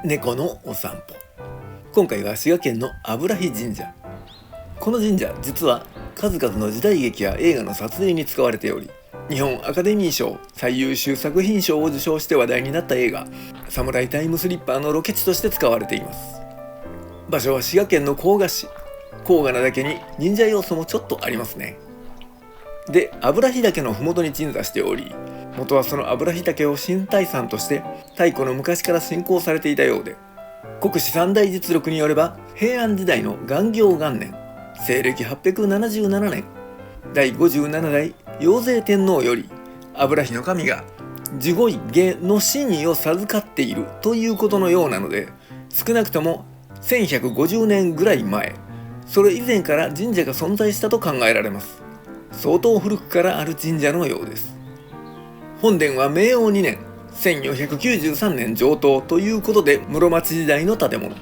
猫のお散歩。今回は滋賀県の油木神社。この神社、実は数々の時代劇や映画の撮影に使われており、日本アカデミー賞最優秀作品賞を受賞して話題になった映画サムライタイムスリッパーのロケ地として使われています。場所は滋賀県の甲賀市。甲賀なだけに忍者要素もちょっとありますね。で、油木岳の麓に鎮座しており、元はその油木岳を新大山として太古の昔から信仰されていたようで、国史三大実録によれば平安時代の元行元年、西暦877年、第57代陽勢天皇より油木の神が守護位下の真意を授かっているということのようなので、少なくとも1150年ぐらい前、それ以前から神社が存在したと考えられます。相当古くからある神社のようです。本殿は明応2年1493年上棟ということで室町時代の建物。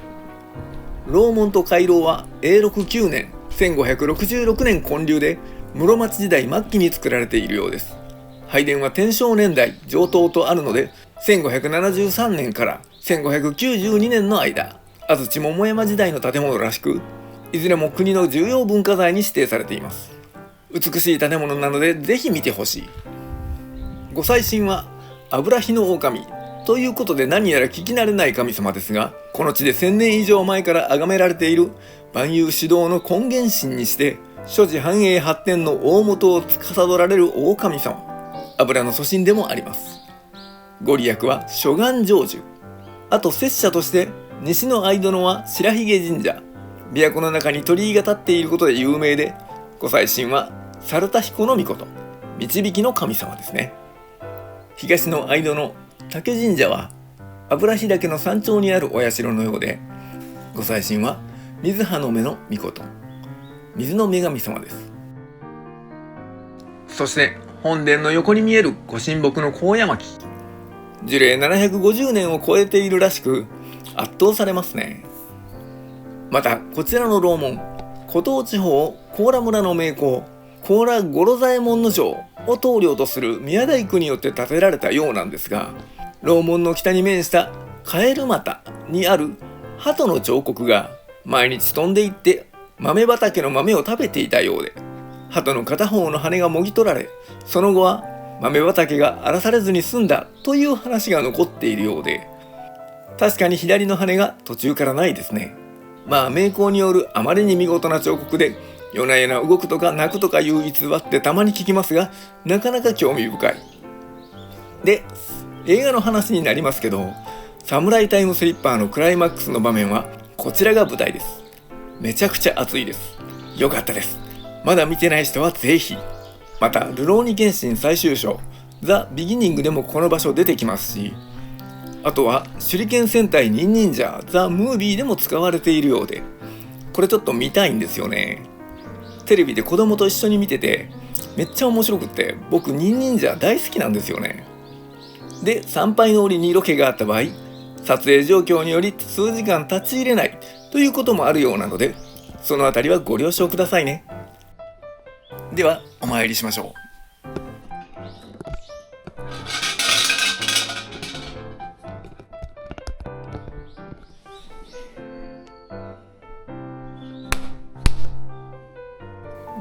楼門と回廊は永禄9年1566年建立で室町時代末期に作られているようです。拝殿は天正年代上棟とあるので1573年から1592年の間、安土桃山時代の建物らしく、いずれも国の重要文化財に指定されています。美しい建物なのでぜひ見てほしい。ご祭神は油火の狼ということで何やら聞き慣れない神様ですが、この地で1000年以上前から崇められている万有指導の根源神にして諸事繁栄発展の大元を司られる大神様、油の祖神でもあります。ご利益は諸願成就。あと摂社として西の相殿は白髭神社、琵琶湖の中に鳥居が立っていることで有名で、ご祭神は猿田彦の命、導きの神様ですね。東の相殿竹神社は油木岳の山頂にあるお社のようで、ご祭神は水葉の目の命、水の女神様です。そして本殿の横に見えるご神木の高野巻、樹齢750年を超えているらしく圧倒されますね。またこちらの楼門、湖東地方高良村の名工高良五郎左衛門の城を棟梁とする宮大工によって建てられたようなんですが、楼門の北に面したカエル股にある鳩の彫刻が毎日飛んでいって豆畑の豆を食べていたようで、鳩の片方の羽がもぎ取られ、その後は豆畑が荒らされずに済んだという話が残っているようで、確かに左の羽が途中からないですね。まあ名工によるあまりに見事な彫刻で、夜な夜な動くとか泣くとかいう逸話ってたまに聞きますが、なかなか興味深い。で、映画の話になりますけど、サムライタイムスリッパーのクライマックスの場面はこちらが舞台です。めちゃくちゃ熱いです。よかったです。まだ見てない人はぜひ。またルローニケンシン最終章ザ・ビギニングでもこの場所出てきますし、あとは手裏剣戦隊ニンニンジャーザ・ムービーでも使われているようで、これちょっと見たいんですよね。テレビで子供と一緒に見ててめっちゃ面白くって、僕ニンニンジャー大好きなんですよね。で、参拝の折にロケがあった場合、撮影状況により数時間立ち入れないということもあるようなので、そのあたりはご了承くださいね。ではお参りしましょう。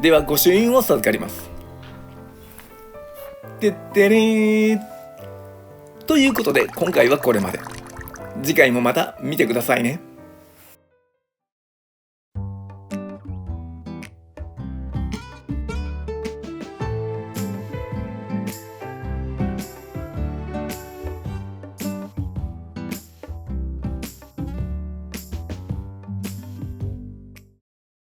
では御朱印を授かります。てってれーということで今回はこれまで。次回もまた見てくださいね。